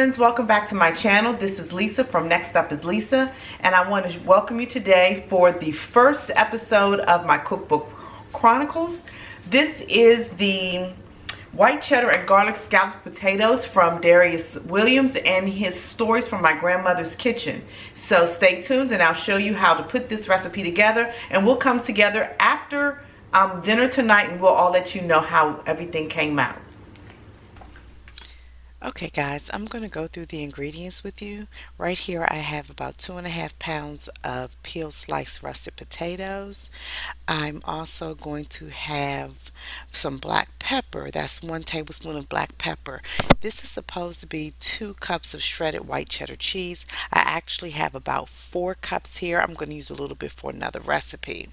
friends, welcome back to my channel. This is Lisa from Next Up is Lisa, and I want to welcome you today for the first episode of my Cookbook Chronicles. This is the white cheddar and garlic scalloped potatoes from Darius Williams and his stories from my grandmother's kitchen. So stay tuned and I'll show you how to put this recipe together, and we'll come together after dinner tonight and we'll all let you know how everything came out. Okay guys, I'm going to go through the ingredients with you. Right here I have about 2.5 pounds of peeled sliced russet potatoes. I'm also going to have some black pepper. That's 1 tablespoon of black pepper. This is supposed to be 2 cups of shredded white cheddar cheese. I actually have about 4 cups here. I'm going to use a little bit for another recipe.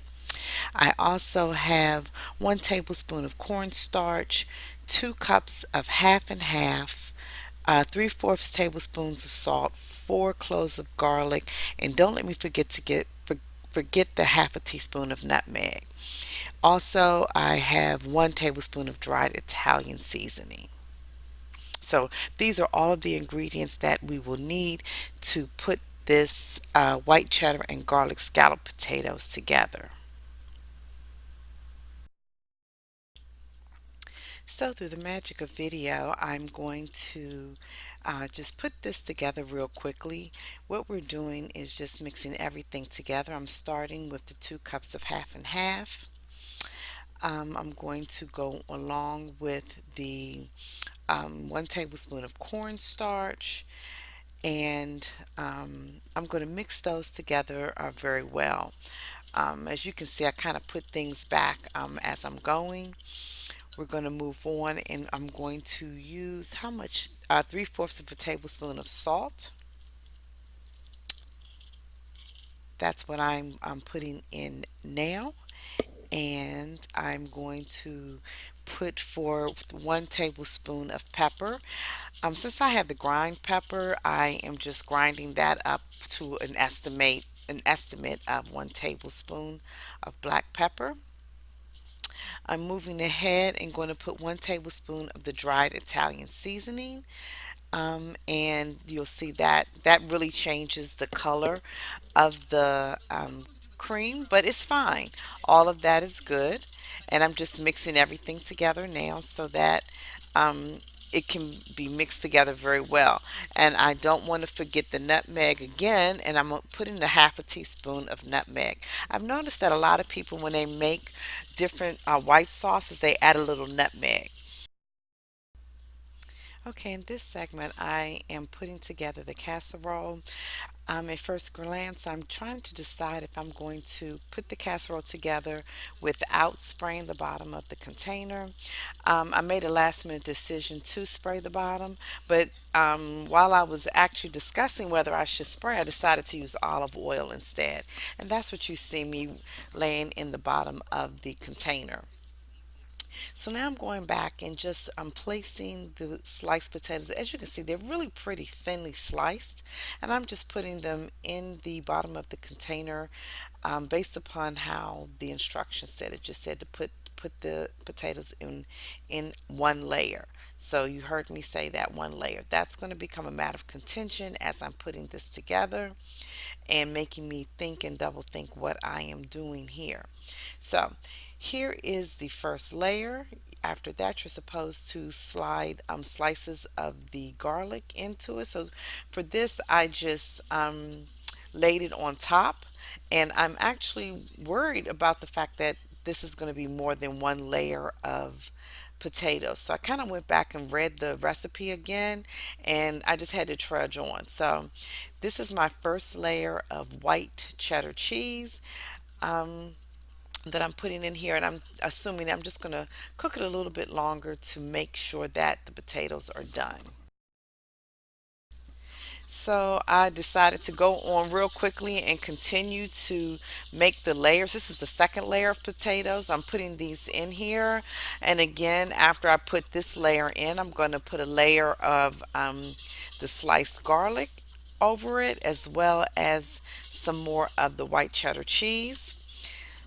I also have 1 tablespoon of cornstarch, 2 cups of half and half, 3/4 tablespoons of salt, 4 cloves of garlic, and don't let me forget the half a teaspoon of nutmeg. Also, I have 1 tablespoon of dried Italian seasoning. So these are all of the ingredients that we will need to put this white cheddar and garlic scalloped potatoes together. So through the magic of video, I'm going to just put this together real quickly. What we're doing is just mixing everything together. I'm starting with the 2 cups of half and half. I'm going to go along with the 1 tablespoon of cornstarch, and I'm going to mix those together very well. As you can see, I kind of put things back as I'm going. We're going to move on, and I'm going to use how much? 3/4 of a tablespoon of salt. That's what I'm putting in now. And I'm going to put for 1 tablespoon of pepper. Since I have the grind pepper, I am just grinding that up to an estimate of 1 tablespoon of black pepper. I'm moving ahead and going to put 1 tablespoon of the dried Italian seasoning. And you'll see that that really changes the color of the cream, but it's fine. All of that is good. And I'm just mixing everything together now so that um, it can be mixed together very well. And I don't want to forget the nutmeg again, and I'm putting a half a teaspoon of nutmeg. I've noticed that a lot of people, when they make different white sauces, they add a little nutmeg. Okay, in this segment, I am putting together the casserole. At first glance, I'm trying to decide if I'm going to put the casserole together without spraying the bottom of the container. I made a last minute decision to spray the bottom, but while I was actually discussing whether I should spray, I decided to use olive oil instead. And that's what you see me laying in the bottom of the container. So now I'm going back and just I'm placing the sliced potatoes. As you can see, they're really pretty thinly sliced, and I'm just putting them in the bottom of the container based upon how the instructions said. It just said to put the potatoes in one layer. So you heard me say that, one layer. That's going to become a matter of contention as I'm putting this together and making me think and double think what I am doing here. So here is the first layer. After that, you're supposed to slide slices of the garlic into it. So for this, I just laid it on top, and I'm actually worried about the fact that this is going to be more than one layer of potatoes. So I kind of went back and read the recipe again, and I just had to trudge on. So this is my first layer of white cheddar cheese that I'm putting in here, and I'm assuming I'm just going to cook it a little bit longer to make sure that the potatoes are done. So I decided to go on real quickly and continue to make the layers. This is the second layer of potatoes. I'm putting these in here. And again, after I put this layer in, I'm going to put a layer of the sliced garlic over it, as well as some more of the white cheddar cheese.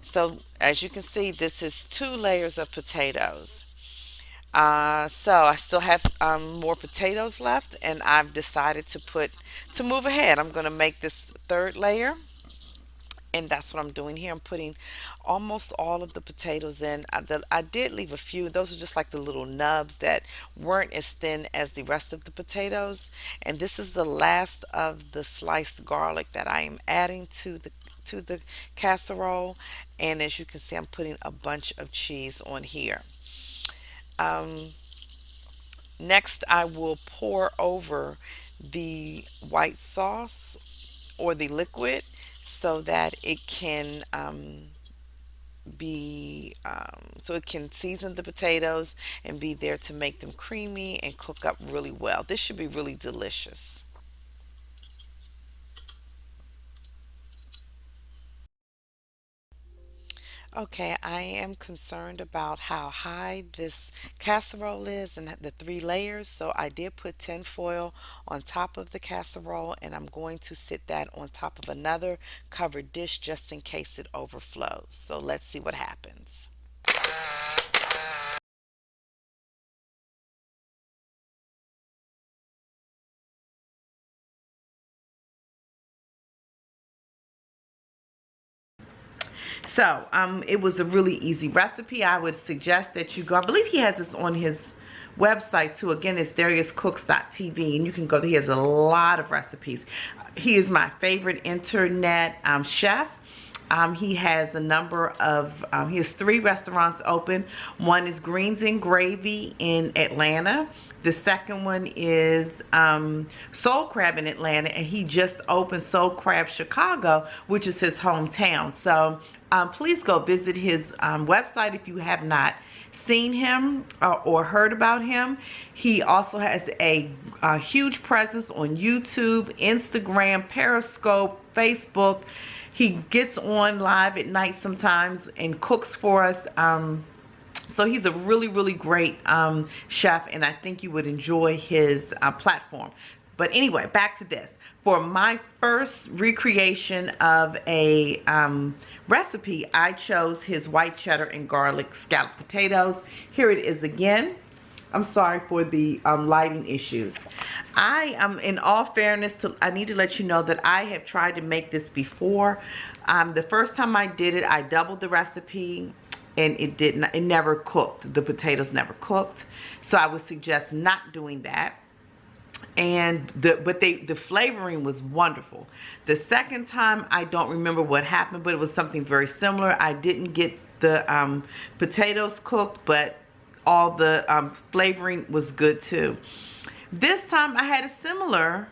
So as you can see, this is 2 layers of potatoes. So I still have more potatoes left, and I've decided to move ahead. I'm going to make this third layer, and that's what I'm doing here. I'm putting almost all of the potatoes in. I did leave a few. Those are just like the little nubs that weren't as thin as the rest of the potatoes. And this is the last of the sliced garlic that I am adding to the casserole. And as you can see, I'm putting a bunch of cheese on here. Um, Next, I will pour over the white sauce or the liquid so that it can so it can season the potatoes and be there to make them creamy and cook up really well. This should be really delicious. Okay, I am concerned about how high this casserole is and the three layers. So I did put tin foil on top of the casserole, and I'm going to sit that on top of another covered dish just in case it overflows. So let's see what happens. So it was a really easy recipe. I would suggest that you go. I believe he has this on his website too. Again, it's DariusCooks.tv, and you can go there. He has a lot of recipes. He is my favorite internet chef. He has a number of, he has 3 restaurants open. One is Greens and Gravy in Atlanta. The second one is Soul Crab in Atlanta, and he just opened Soul Crab Chicago, which is his hometown. So please go visit his website if you have not seen him or heard about him. He also has a huge presence on YouTube, Instagram, Periscope, Facebook. He gets on live at night sometimes and cooks for us. So he's a really, really great chef, and I think you would enjoy his platform. But anyway, back to this. For my first recreation of a recipe, I chose his white cheddar and garlic scalloped potatoes. Here it is again. I'm sorry for the lighting issues. I am, in all fairness, I need to let you know that I have tried to make this before. The first time I did it, I doubled the recipe, and it never cooked. The potatoes never cooked. So I would suggest not doing that. And the flavoring was wonderful. The second time, I don't remember what happened, but it was something very similar. I didn't get the potatoes cooked, but all the flavoring was good too. This time I had a similar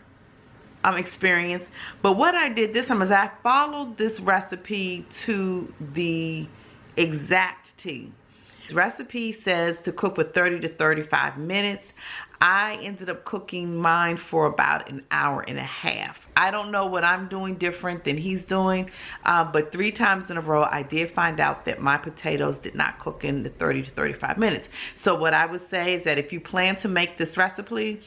experience, but what I did this time is I followed this recipe to the exact T. The recipe says to cook for 30 to 35 minutes. I ended up cooking mine for about an hour and a half. I don't know what I'm doing different than he's doing, but 3 times in a row I did find out that my potatoes did not cook in the 30 to 35 minutes. So what I would say is that if you plan to make this recipe,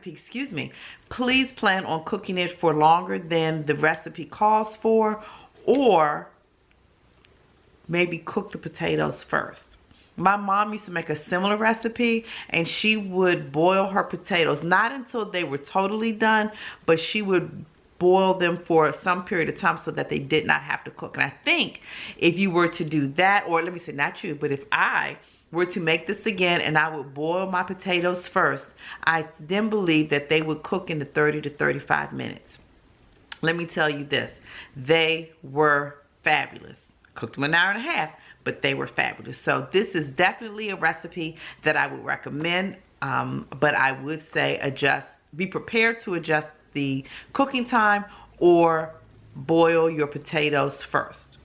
excuse me, please plan on cooking it for longer than the recipe calls for, or maybe cook the potatoes first. My mom used to make a similar recipe, and she would boil her potatoes, not until they were totally done, but she would boil them for some period of time so that they did not have to cook. And I think if you were to do that, or let me say not you, but if I were to make this again and I would boil my potatoes first, I then believe that they would cook in the 30 to 35 minutes. Let me tell you this, they were fabulous. Cooked them an hour and a half, but they were fabulous. So this is definitely a recipe that I would recommend, but I would say be prepared to adjust the cooking time or boil your potatoes first.